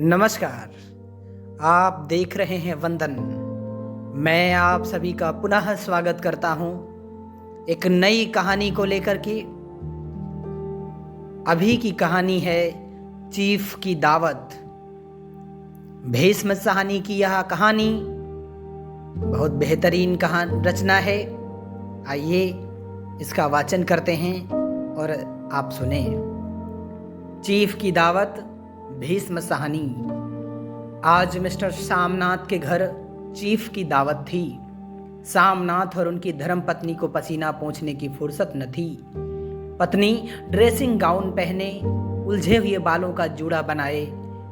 नमस्कार। आप देख रहे हैं वंदन। मैं आप सभी का पुनः स्वागत करता हूं एक नई कहानी को लेकर के। अभी की कहानी है चीफ की दावत। भीष्म साहनी की यह कहानी बहुत बेहतरीन कहानी रचना है। आइए इसका वाचन करते हैं और आप सुने। चीफ की दावत, भीष्म साहनी। आज मिस्टर सामनाथ के घर चीफ की दावत थी। सामनाथ और उनकी धर्मपत्नी को पसीना पोंछने की फुर्सत न थी। पत्नी ड्रेसिंग गाउन पहने, उलझे हुए बालों का जूड़ा बनाए,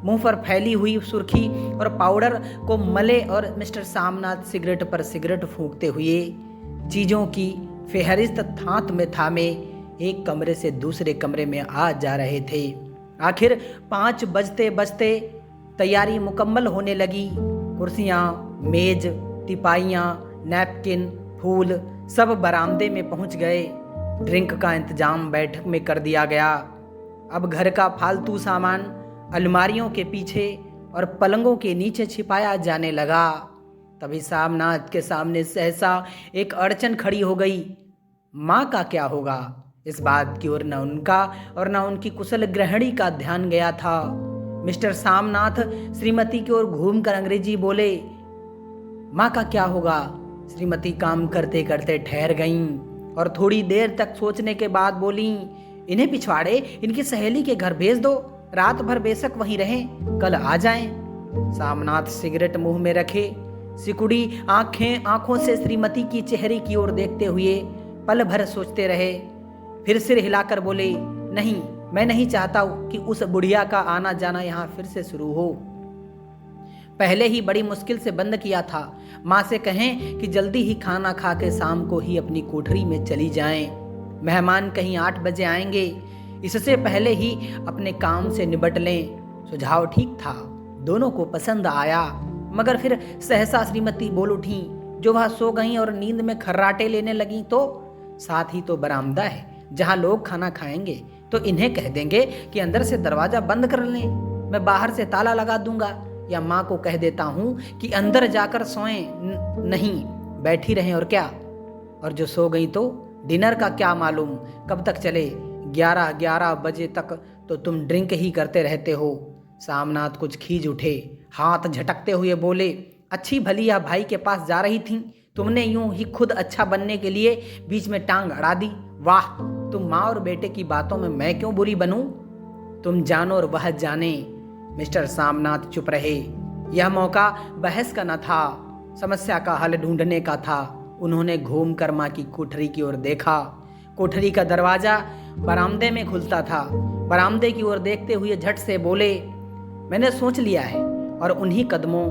मुंह पर फैली हुई सुर्खी और पाउडर को मले और मिस्टर सामनाथ सिगरेट पर सिगरेट फूंकते हुए चीजों की फेहरिस्त थात में थामे एक कमरे से दूसरे कमरे में आ जा रहे थे। आखिर 5 बजते बजते तैयारी मुकम्मल होने लगी। कुर्सियाँ, मेज, टिपाइयाँ, नैपकिन, फूल सब बरामदे में पहुंच गए। ड्रिंक का इंतजाम बैठक में कर दिया गया। अब घर का फालतू सामान अलमारियों के पीछे और पलंगों के नीचे छिपाया जाने लगा। तभी सामनाथ के सामने सहसा एक अड़चन खड़ी हो गई। माँ का क्या होगा, इस बात की ओर न उनका और न उनकी कुशल गृहिणी का ध्यान गया था। मिस्टर सामनाथ श्रीमती की ओर घूमकर अंग्रेजी बोले। माँ का क्या होगा? श्रीमती काम करते करते ठहर गईं और थोड़ी देर तक सोचने के बाद बोली, इन्हें पिछवाड़े इनकी सहेली के घर भेज दो, रात भर बेशक वहीं रहें, कल आ जाएं। सामनाथ सिगरेट मुंह में रखे, सिकुड़ी आंखों से श्रीमती की चेहरे की ओर देखते हुए पल भर सोचते रहे। फिर सिर हिलाकर बोले, नहीं, मैं नहीं चाहता कि उस बुढ़िया का आना जाना यहाँ फिर से शुरू हो। पहले ही बड़ी मुश्किल से बंद किया था। माँ से कहें कि जल्दी ही खाना खा के शाम को ही अपनी कोठरी में चली जाएं। मेहमान कहीं 8 बजे आएंगे, इससे पहले ही अपने काम से निबट लें। सुझाव ठीक था, दोनों को पसंद आया। मगर फिर सहसा श्रीमती बोल उठी, जो वह सो गईं और नींद में खर्राटे लेने लगी। तो साथ ही तो बरामदा है जहां लोग खाना खाएंगे, तो इन्हें कह देंगे कि अंदर से दरवाजा बंद कर लें, मैं बाहर से ताला लगा दूंगा। या माँ को कह देता हूँ कि अंदर जाकर सोएं, नहीं बैठी रहें। और क्या, और जो सो गई तो डिनर का क्या मालूम कब तक चले? 11 बजे तक तो तुम ड्रिंक ही करते रहते हो। सामनाथ कुछ खींच उठे, हाथ झटकते हुए बोले, अच्छी भली या भाई के पास जा रही थी, तुमने यूं ही खुद अच्छा बनने के लिए बीच में टांग अड़ा दी। वाह, तुम माँ और बेटे की बातों में मैं क्यों बुरी बनूं? तुम जानो और वह जाने। मिस्टर सामनाथ चुप रहे। यह मौका बहस का न था, समस्या का हल ढूंढने का था। उन्होंने घूमकर माँ की कोठरी की ओर देखा। कोठरी का दरवाजा बरामदे में खुलता था। बरामदे की ओर देखते हुए झट से बोले, मैंने सोच लिया है। और उन्हीं कदमों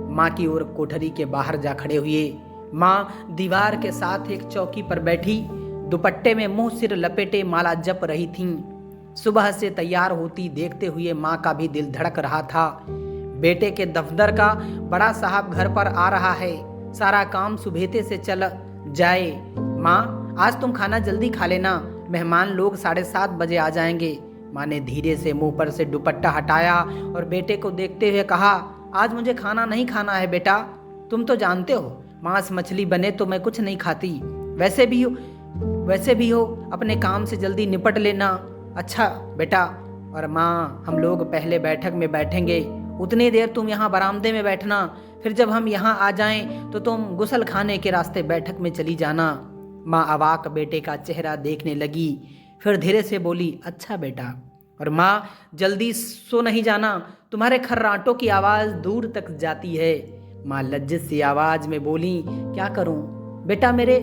माँ की ओर कोठरी के बाहर जा खड़े हुए। माँ दीवार के साथ एक चौकी पर बैठी, दुपट्टे में मुंह सिर लपेटे माला जप रही थीं। सुबह से तैयार होती देखते हुए माँ का भी दिल धड़क रहा था। बेटे के दफ्तर का बड़ा साहब घर पर आ रहा है, सारा काम सुबेते से चल जाए। माँ, आज तुम खाना जल्दी खा लेना, मेहमान लोग 7:30 बजे आ जाएंगे। माँ ने धीरे से मुंह पर से दुपट्टा हटाया और बेटे को देखते हुए कहा, आज मुझे खाना नहीं खाना है बेटा, तुम तो जानते हो मांस मछली बने तो मैं कुछ नहीं खाती। वैसे भी हो अपने काम से जल्दी निपट लेना। अच्छा बेटा। और माँ, हम लोग पहले बैठक में बैठेंगे, उतनी देर तुम यहाँ बरामदे में बैठना, फिर जब हम यहाँ आ जाएं तो तुम गुसल खाने के रास्ते बैठक में चली जाना। माँ अवाक बेटे का चेहरा देखने लगी, फिर धीरे से बोली, अच्छा बेटा। और माँ, जल्दी सो नहीं जाना, तुम्हारे खर्राटों की आवाज़ दूर तक जाती है। माँ लज्जित सी आवाज में बोली, क्या करूं बेटा, मेरे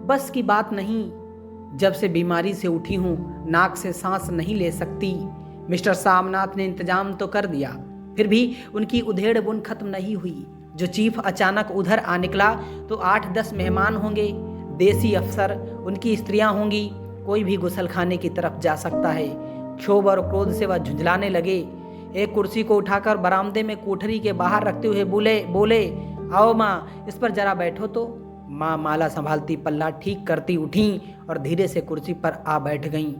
बस की बात नहीं, जब से बीमारी से उठी हूं नाक से सांस नहीं ले सकती। मिस्टर सामनाथ ने इंतजाम तो कर दिया, फिर भी उनकी उधेड़ बुन खत्म नहीं हुई। जो चीफ अचानक उधर आ निकला तो 8-10 मेहमान होंगे, देसी अफसर, उनकी स्त्रियां होंगी, कोई भी गुसल खाने की तरफ जा सकता है। क्षोभ और क्रोध से वह झुंझलाने लगे। एक कुर्सी को उठाकर बरामदे में कोठरी के बाहर रखते हुए बोले, आओ माँ, इस पर जरा बैठो तो। माँ माला संभालती पल्ला ठीक करती उठी और धीरे से कुर्सी पर आ बैठ गईं।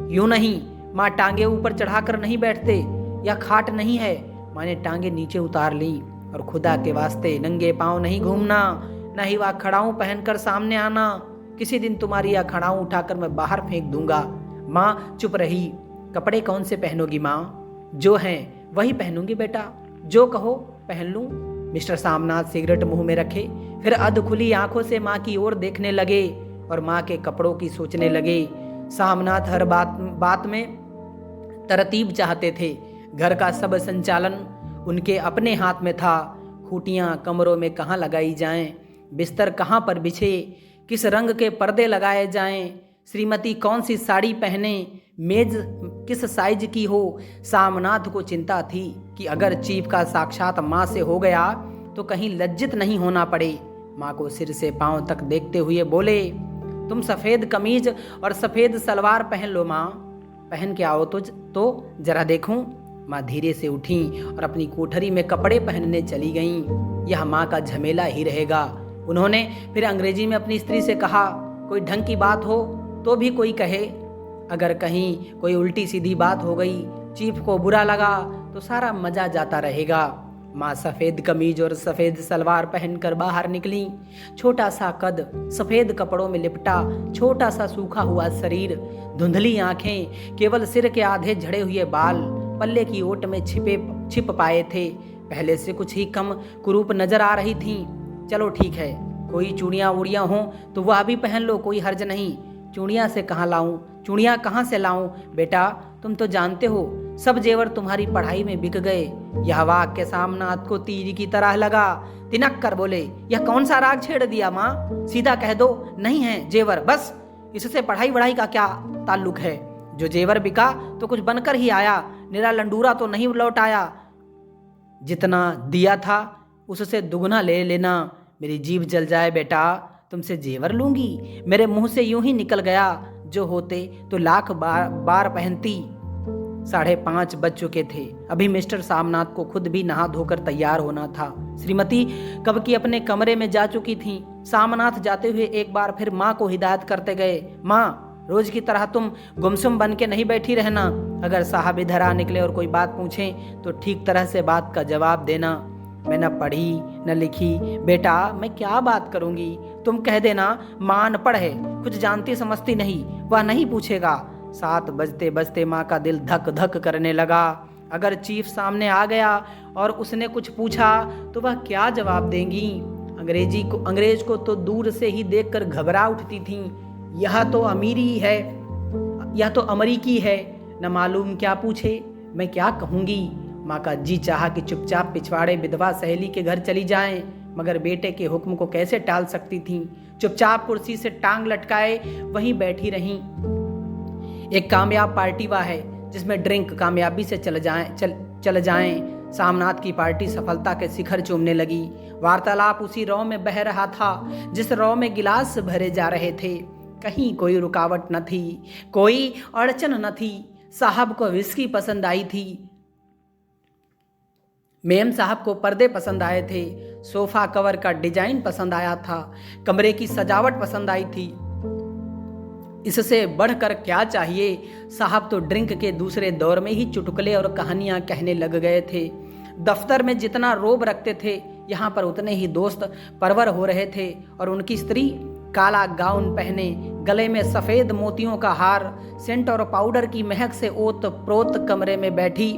यूं नहीं, माँ टांगे ऊपर चढ़ाकर नहीं बैठते, यह खाट नहीं है, माँ ने टांगे नीचे उतार ली और खुदा के वास्ते नंगे पांव नहीं घूमना, न ही वह अखड़ाऊं पहनकर सामने आना। किसी दिन तुम्हारी अखड़ाऊं उठाकर मैं बाहर फेंक दूंगा। माँ चुप रही। कपड़े कौन से पहनोगी माँ? जो हैं वही पहनूंगी बेटा, जो कहो पहन लूं। मिस्टर सामनाथ सिगरेट मुंह में रखे, फिर अध खुली आंखों से माँ की ओर देखने लगे और माँ के कपड़ों की सोचने लगे। सामनाथ हर बात में तरतीब चाहते थे। घर का सब संचालन उनके अपने हाथ में था। खूटियाँ कमरों में कहाँ लगाई जाएं, बिस्तर कहाँ पर बिछे, किस रंग के पर्दे लगाए जाएं, श्रीमती कौन सी साड़ी पहने, मेज किस साइज की हो। सामनाथ को चिंता थी कि अगर चीफ का साक्षात माँ से हो गया तो कहीं लज्जित नहीं होना पड़े। माँ को सिर से पांव तक देखते हुए बोले, तुम सफ़ेद कमीज और सफ़ेद सलवार पहन लो माँ, पहन के आओ तो जरा देखूं। माँ धीरे से उठी और अपनी कोठरी में कपड़े पहनने चली गईं। यह माँ का झमेला ही रहेगा। उन्होंने फिर अंग्रेजी में अपनी स्त्री से कहा, कोई ढंग की बात हो तो भी कोई कहे, अगर कहीं कोई उल्टी सीधी बात हो गई, चीफ को बुरा लगा तो सारा मजा जाता रहेगा। माँ सफ़ेद कमीज और सफ़ेद सलवार पहनकर बाहर निकली। छोटा सा कद, सफ़ेद कपड़ों में लिपटा छोटा सा सूखा हुआ शरीर, धुंधली आंखें, केवल सिर के आधे झड़े हुए बाल पल्ले की ओट में छिप पाए थे। पहले से कुछ ही कम कुरूप नजर आ रही थीं। चलो ठीक है, कोई चूड़ियाँ उड़ियाँ हों तो वह भी पहन लो, कोई हर्ज नहीं। चूड़ियाँ से कहाँ लाऊं, चूड़ियाँ कहाँ से लाऊं? बेटा तुम तो जानते हो सब जेवर तुम्हारी पढ़ाई में बिक गए। यह वाक्य सामनाथ को तीर की तरह लगा। तिनक कर बोले, यह कौन सा राग छेड़ दिया माँ? सीधा कह दो नहीं है जेवर, बस। इससे पढ़ाई वढ़ाई का क्या ताल्लुक है? जो जेवर बिका तो कुछ बनकर ही आया, निरा लंडूरा तो नहीं लौट आया। जितना दिया था उससे दुगना ले लेना। मेरी जीभ जल जाए बेटा, तुमसे जेवर लूंगी? मेरे मुंह से यूं ही निकल गया, जो होते तो लाख बार पहनती। 5:30 बज चुके थे। अभी मिस्टर सामनाथ को खुद भी नहा धोकर तैयार होना था। श्रीमती कब की अपने कमरे में जा चुकी थीं। सामनाथ जाते हुए एक बार फिर माँ को हिदायत करते गए, माँ रोज की तरह तुम गुमसुम बन के नहीं बैठी रहना। अगर साहब इधर आ निकले और कोई बात पूछें तो ठीक तरह से बात का जवाब देना। मैं न पढ़ी न लिखी बेटा, मैं क्या बात करूंगी? तुम कह देना माँ अनपढ़ है, कुछ जानती समझती नहीं, वह नहीं पूछेगा। 7 बजते बजते माँ का दिल धक धक करने लगा। अगर चीफ सामने आ गया और उसने कुछ पूछा तो वह क्या जवाब देंगी? अंग्रेज को तो दूर से ही देखकर घबरा उठती थीं। यह तो अमीरी है, यह तो अमरीकी है, न मालूम क्या पूछे। मैं क्या कहूँगी? माँ का जी चाहा कि चुपचाप पिछवाड़े विधवा सहेली के घर चली जाएं, मगर बेटे के हुक्म को कैसे टाल सकती थीं। चुपचाप कुर्सी से टांग लटकाए वहीं बैठी रहीं। एक कामयाब पार्टी वह है जिसमें ड्रिंक कामयाबी से चल जाएं। सामनाथ की पार्टी सफलता के शिखर चूमने लगी। वार्तालाप उसी रौ में बह रहा था जिस रौ में गिलास भरे जा रहे थे। कहीं कोई रुकावट न थी, कोई अड़चन न थी। साहब को विस्की पसंद आई थी, मेम साहब को पर्दे पसंद आए थे, सोफा कवर का डिजाइन पसंद आया था, कमरे की सजावट पसंद आई थी। इससे बढ़कर क्या चाहिए? साहब तो ड्रिंक के दूसरे दौर में ही चुटकुले और कहानियां कहने लग गए थे। दफ्तर में जितना रोब रखते थे, यहाँ पर उतने ही दोस्त परवर हो रहे थे। और उनकी स्त्री काला गाउन पहने, गले में सफेद मोतियों का हार, सेंट और पाउडर की महक से ओत प्रोत कमरे में बैठी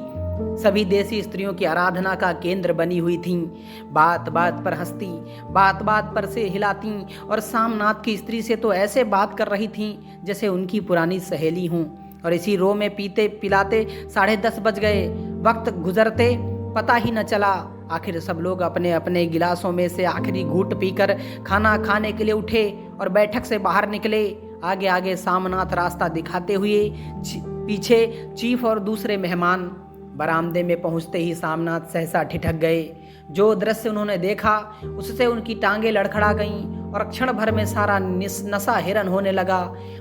सभी देसी स्त्रियों की आराधना का केंद्र बनी हुई थीं। बात बात पर हंसती, बात बात पर से हिलाती और सामनाथ की स्त्री से तो ऐसे बात कर रही थीं जैसे उनकी पुरानी सहेली हों। और इसी रो में पीते पिलाते 10:30 बज गए। वक्त गुजरते पता ही न चला। आखिर सब लोग अपने अपने गिलासों में से आखिरी घूंट पीकर खाना खाने के लिए उठे और बैठक से बाहर निकले। आगे आगे सामनाथ रास्ता दिखाते हुए, पीछे चीफ और दूसरे मेहमान। बरामदे में पहुंचते ही सामनाथ सहसा ठिठक गए। जो दृश्य उन्होंने देखा उससे उनकी टांगें लड़खड़ा गईं और क्षण भर में सारा नशा हिरन होने लगा।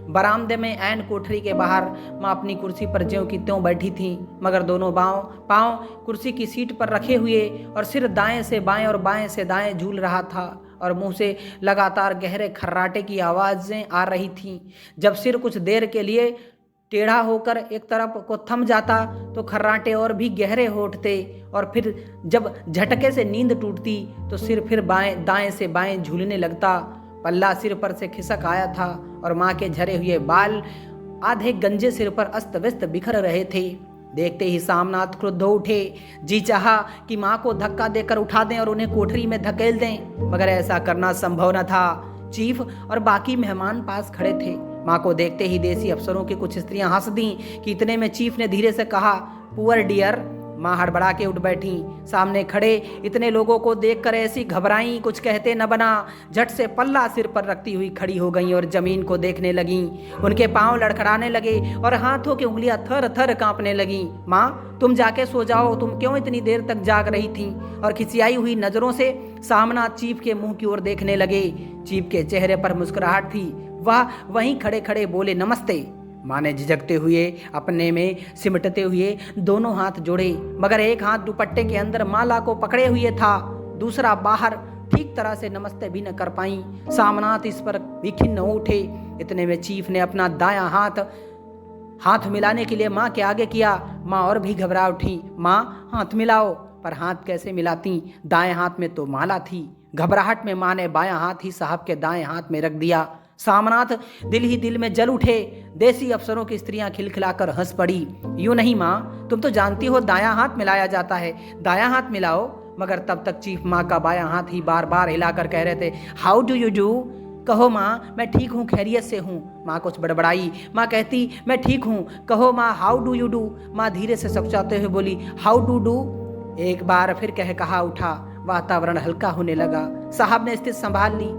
बरामदे में ऐन कोठरी के बाहर माँ अपनी कुर्सी पर ज्यों की त्यों बैठी थीं, मगर दोनों पांव कुर्सी की सीट पर रखे हुए और सिर दाएं से बाएं और बाएं से दाएं झूल रहा था और मुंह से लगातार गहरे खर्राटे की आवाज़ें आ रही थीं। जब सिर कुछ देर के लिए टेढ़ा होकर एक तरफ को थम जाता तो खर्राटे और भी गहरे हो उठते, और फिर जब झटके से नींद टूटती तो सिर फिर दाएं से बाएं झूलने लगता। पल्ला सिर पर से खिसक आया था और माँ के झरे हुए बाल आधे गंजे सिर पर अस्त व्यस्त बिखर रहे थे। देखते ही सामनाथ क्रुद्ध हो उठे। जी चाहा कि माँ को धक्का देकर उठा दें और उन्हें कोठरी में धकेल दें, मगर ऐसा करना संभव न था। चीफ और बाकी मेहमान पास खड़े थे। माँ को देखते ही देसी अफसरों की कुछ स्त्रियां हंस दी कि इतने में चीफ ने धीरे से कहा, पुअर डियर। माँ हड़बड़ा के उठ बैठी। सामने खड़े इतने लोगों को देखकर ऐसी घबराई, कुछ कहते न बना। झट से पल्ला सिर पर रखती हुई खड़ी हो गई और जमीन को देखने लगी। उनके पांव लड़खड़ाने लगे और हाथों की उंगलियां थर थर कांपने लगी। माँ तुम जाके सो जाओ, तुम क्यों इतनी देर तक जाग रही थी? और खिसियाई हुई नजरों से सामनाथ चीफ के मुंह की ओर देखने लगे। चीफ के चेहरे पर मुस्कुराहट थी। वह वहीं खड़े खड़े बोले, नमस्ते। माँ ने झिझकते हुए अपने में सिमटते हुए दोनों हाथ जोड़े, मगर एक हाथ दुपट्टे के अंदर माला को पकड़े हुए था, दूसरा बाहर। ठीक तरह से नमस्ते भी न कर पाई। सामनाथ इस पर भी खिन्न हो उठे। इतने में चीफ ने अपना दायां हाथ मिलाने के लिए माँ के आगे किया। माँ और भी घबरा उठी। माँ हाथ मिलाओ। पर हाथ कैसे मिलाती? दाएं हाथ में तो माला थी। घबराहट में माँ ने बायां हाथ ही साहब के दाएं हाथ में रख दिया। सामनाथ दिल ही दिल में जल उठे। देसी अफसरों की स्त्रियां खिलखिलाकर हंस पड़ी। यूं नहीं माँ, तुम तो जानती हो दायां हाथ मिलाया जाता है, दायां हाथ मिलाओ। मगर तब तक चीफ माँ का बायां हाथ ही बार बार हिलाकर कह रहे थे, हाउ डू यू डू? कहो माँ मैं ठीक हूँ, खैरियत से हूँ। माँ कुछ बड़बड़ाई। माँ कहती, मैं ठीक हूँ। कहो माँ, हाउ डू यू डू? माँ धीरे से सकुचाते हुए बोली, हाउ डू डू? एक बार फिर कहा उठा। वातावरण हल्का होने लगा। साहब ने स्थिति संभाल ली।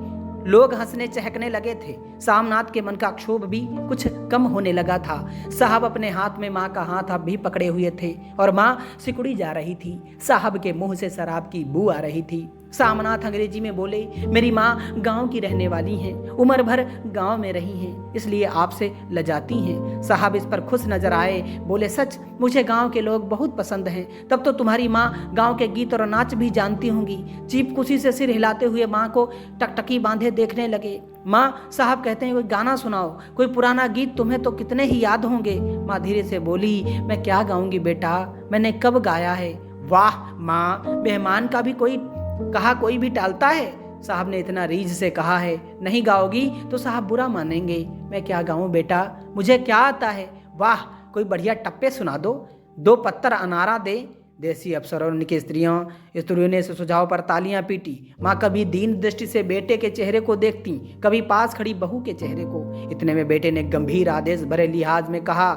लोग हंसने चहकने लगे थे। सामनाथ के मन का क्षोभ भी कुछ कम होने लगा था। साहब अपने हाथ में माँ का हाथ अब भी पकड़े हुए थे और माँ सिकुड़ी जा रही थी। साहब के मुंह से शराब की बू आ रही थी। सामनाथ अंग्रेजी में बोले, मेरी माँ गांव की रहने वाली हैं, उम्र भर गांव में रही हैं, इसलिए आपसे लजाती हैं। साहब इस पर खुश नजर आए। बोले, सच मुझे गांव के लोग बहुत पसंद हैं। तब तो तुम्हारी माँ गांव के गीत और नाच भी जानती होंगी। चीफ खुशी से सिर हिलाते हुए माँ को टकटकी बांधे देखने लगे। माँ, साहब कहते हैं कोई गाना सुनाओ, कोई पुराना गीत, तुम्हें तो कितने ही याद होंगे। माँ धीरे से बोली, मैं क्या गाऊंगी बेटा, मैंने कब गाया है? वाह माँ, मेहमान का भी कोई भी टालता है? साहब ने इतना रीझ से कहा है। नहीं गाओगी तो साहब बुरा मानेंगे। मैं क्या गाऊं बेटा, मुझे क्या आता है? वाह, कोई बढ़िया टप्पे सुना दो पत्तर अनारा दे। देसी अफसर और उनकी स्त्रियों ने सुझाव पर तालियां पीटी। माँ कभी दीन दृष्टि से बेटे के चेहरे को देखती, कभी पास खड़ी बहू के चेहरे को। इतने में बेटे ने गंभीर आदेश भरे लिहाज में कहा,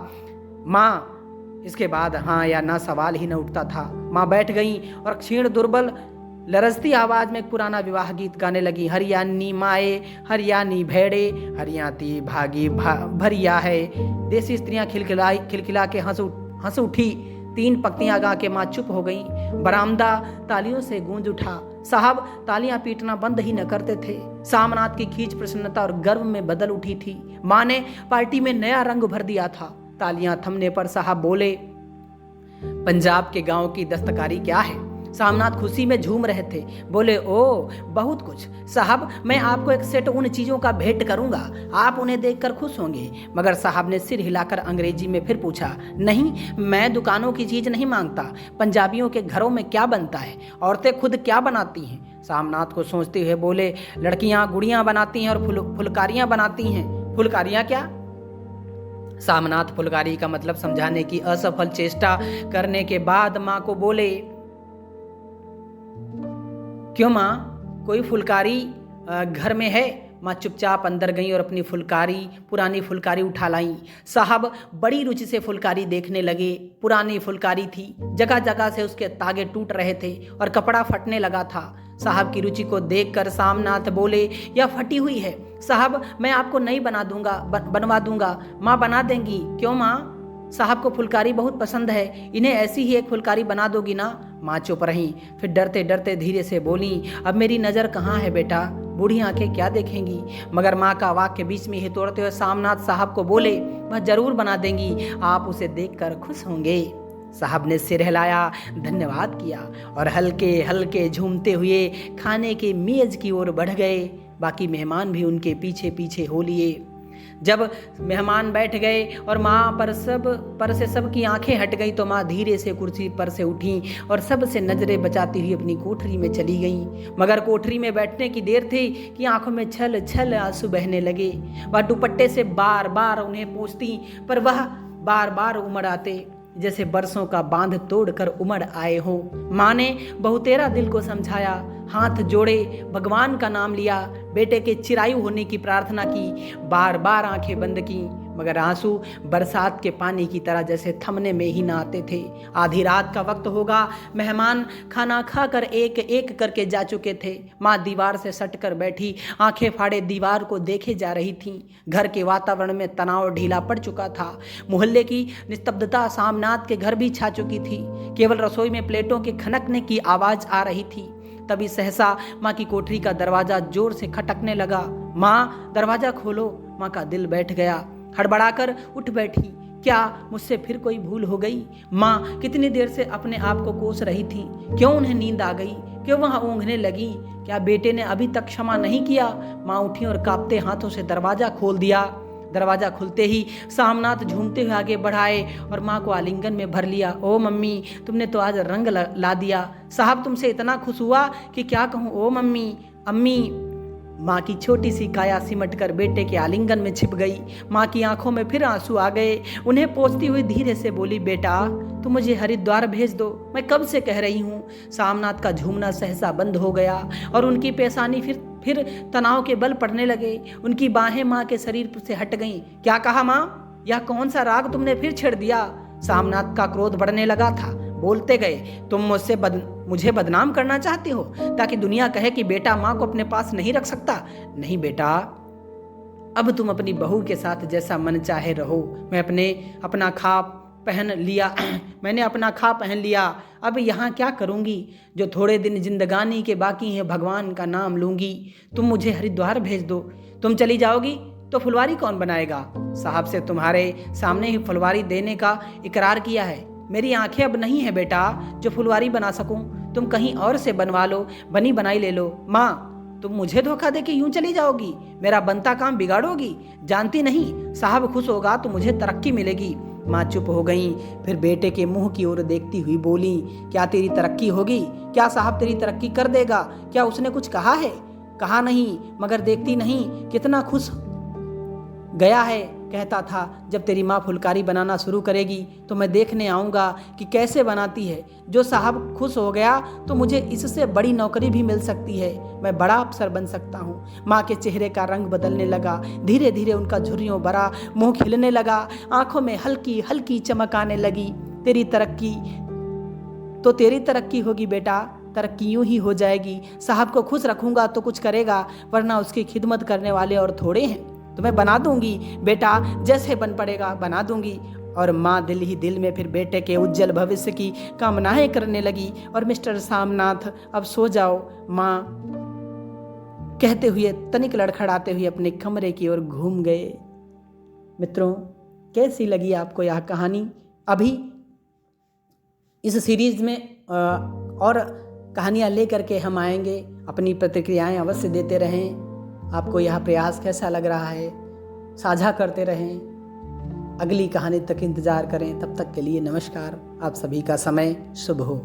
माँ। इसके बाद हाँ या ना सवाल ही न उठता था। माँ बैठ गई और क्षीण दुर्बल लरजती आवाज में एक पुराना विवाह गीत गाने लगी। हरियाणी माए हरियाणी भेड़े, हरियाती भागी भरिया है। देसी स्त्रियां खिलखिला के हंस उठी। 3 पंक्तियां गा के माँ चुप हो गई। बरामदा तालियों से गूंज उठा। साहब तालियां पीटना बंद ही न करते थे। सामनाथ की खींच प्रसन्नता और गर्व में बदल उठी थी। माँ ने पार्टी में नया रंग भर दिया था। तालियां थमने पर साहब बोले, पंजाब के गांव की दस्तकारी क्या है? सामनाथ खुशी में झूम रहे थे। बोले, ओ बहुत कुछ साहब, मैं आपको एक सेट उन चीजों का भेंट करूंगा, आप उन्हें देखकर खुश होंगे। मगर साहब ने सिर हिलाकर अंग्रेजी में फिर पूछा, नहीं, मैं दुकानों की चीज नहीं मांगता। पंजाबियों के घरों में क्या बनता है? औरतें खुद क्या बनाती हैं? सामनाथ को सोचते हुए बोले, लड़कियां गुड़ियां बनाती हैं और फुलकारियां बनाती हैं। फुलकारियां क्या? सामनाथ फुलकारी का मतलब समझाने की असफल चेष्टा करने के बाद माँ को बोले, क्यों माँ, कोई फुलकारी घर में है? माँ चुपचाप अंदर गई और अपनी पुरानी फुलकारी उठा लाई। साहब बड़ी रुचि से फुलकारी देखने लगे। पुरानी फुलकारी थी, जगह जगह से उसके तागे टूट रहे थे और कपड़ा फटने लगा था। साहब की रुचि को देखकर सामनाथ बोले, यह फटी हुई है साहब, मैं आपको नई बनवा दूंगा। माँ बना देंगी? क्यों माँ, साहब को फुलकारी बहुत पसंद है, इन्हें ऐसी ही एक फुलकारी बना दोगी ना? माँ चुप रही, फिर डरते डरते धीरे से बोली, अब मेरी नजर कहाँ है बेटा, बूढ़ी आंखें क्या देखेंगी? मगर माँ का वाक्य बीच में ही तोड़ते हुए सामनाथ साहब को बोले, वह जरूर बना देंगी, आप उसे देखकर खुश होंगे। साहब ने सिर हिलाया, धन्यवाद किया और हल्के हल्के झूमते हुए खाने के मेज की ओर बढ़ गए। बाकी मेहमान भी उनके पीछे पीछे हो लिए। जब मेहमान बैठ गए और माँ पर से सबकी आंखें हट गई तो माँ धीरे से कुर्सी पर से उठी और सबसे नजरें बचाती हुई अपनी कोठरी में चली गई। मगर कोठरी में बैठने की देर थी कि आंखों में छल छल आंसू बहने लगे। वह दुपट्टे से बार बार उन्हें पूछती पर वह बार बार उमड़ आते जैसे बरसों का बांध तोड़कर उमड़ आए हो। माँ ने बहुतेरा दिल को समझाया, हाथ जोड़े भगवान का नाम लिया, बेटे के चिरायु होने की प्रार्थना की, बार बार आंखें बंद की, मगर आंसू बरसात के पानी की तरह जैसे थमने में ही ना आते थे। आधी रात का वक्त होगा, मेहमान खाना खाकर एक एक करके जा चुके थे। माँ दीवार से सटकर बैठी आंखें फाड़े दीवार को देखे जा रही थीं। घर के वातावरण में तनाव ढीला पड़ चुका था। मोहल्ले की निस्तब्धता सामनाथ के घर भी छा चुकी थी। केवल रसोई में प्लेटों के खनकने की आवाज आ रही थी। तभी सहसा माँ की कोठरी का दरवाजा जोर से खटकने लगा। माँ, दरवाजा खोलो। माँ का दिल बैठ गया। हड़बड़ाकर उठ बैठी। क्या मुझसे फिर कोई भूल हो गई? माँ कितनी देर से अपने आप को कोस रही थी। क्यों उन्हें नींद आ गई? क्यों वह ऊँघने लगी? क्या बेटे ने अभी तक क्षमा नहीं किया? माँ उठी और कांपते हाथों से दरवाजा खोल दिया। दरवाजा खुलते ही सामनाथ झूमते हुए आगे बढ़ाए और माँ को आलिंगन में भर लिया। ओ मम्मी, तुमने तो आज रंग ला दिया। साहब तुमसे इतना खुश हुआ कि क्या कहूँ। ओ मम्मी, अम्मी। माँ की छोटी सी काया सिमटकर बेटे के आलिंगन में छिप गई। माँ की आंखों में फिर आंसू आ गए। उन्हें पोंछती हुई धीरे से बोली, बेटा तुम मुझे हरिद्वार भेज दो, मैं कब से कह रही हूँ। सामनाथ का झूमना सहसा बंद हो गया और उनकी पेशानी फिर तनाव के बल पड़ने लगे। उनकी बाहें माँ के शरीर से हट गईं। क्या कहा माँ? यह कौन सा राग तुमने फिर छेड़ दिया? सामनाथ का क्रोध बढ़ने लगा था। बोलते गए, तुम मुझे बदनाम करना चाहती हो ताकि दुनिया कहे कि बेटा माँ को अपने पास नहीं रख सकता। नहीं बेटा, अब तुम अपनी बहू के साथ जैसा मन चाहे रहो। मैंने अपना खा पहन लिया। अब यहाँ क्या करूँगी? जो थोड़े दिन जिंदगानी के बाकी हैं भगवान का नाम लूँगी। तुम मुझे हरिद्वार भेज दो। तुम चली जाओगी तो फुलवारी कौन बनाएगा? साहब से तुम्हारे सामने ही फुलवारी देने का इकरार किया है। मेरी आंखें अब नहीं है बेटा जो फुलवारी बना सकूं। तुम कहीं और से बनवा लो, बनी बनाई ले लो। माँ, तुम मुझे धोखा देके यूं चली जाओगी? मेरा बनता काम बिगाड़ोगी? जानती नहीं, साहब खुश होगा तो मुझे तरक्की मिलेगी। माँ चुप हो गई। फिर बेटे के मुंह की ओर देखती हुई बोली, क्या तेरी तरक्की होगी? क्या साहब तेरी तरक्की कर देगा? क्या उसने कुछ कहा है? कहा नहीं, मगर देखती नहीं कितना खुश गया है। कहता था जब तेरी माँ फुलकारी बनाना शुरू करेगी तो मैं देखने आऊँगा कि कैसे बनाती है। जो साहब खुश हो गया तो मुझे इससे बड़ी नौकरी भी मिल सकती है। मैं बड़ा अफसर बन सकता हूँ। माँ के चेहरे का रंग बदलने लगा। धीरे धीरे उनका झुर्रियों भरा मुंह खिलने लगा। आंखों में हल्की हल्की चमक आने लगी। तेरी तरक्की होगी बेटा। तरक्की यूं ही हो जाएगी। साहब को खुश रखूंगा तो कुछ करेगा, वरना उसकी खिदमत करने वाले और थोड़े हैं। तो मैं बना दूंगी बेटा, जैसे बन पड़ेगा बना दूंगी। और माँ दिल ही दिल में फिर बेटे के उज्जवल भविष्य की कामनाएं करने लगी। और मिस्टर सामनाथ, अब सो जाओ। माँ कहते हुए तनिक लड़खड़ाते हुए अपने कमरे की ओर घूम गए। मित्रों, कैसी लगी आपको यह कहानी? अभी इस सीरीज में और कहानियाँ लेकर के हम आएंगे। अपनी प्रतिक्रियाएं अवश्य देते रहें। आपको यह प्रयास कैसा लग रहा है साझा करते रहें। अगली कहानी तक इंतज़ार करें। तब तक के लिए नमस्कार। आप सभी का समय शुभ हो।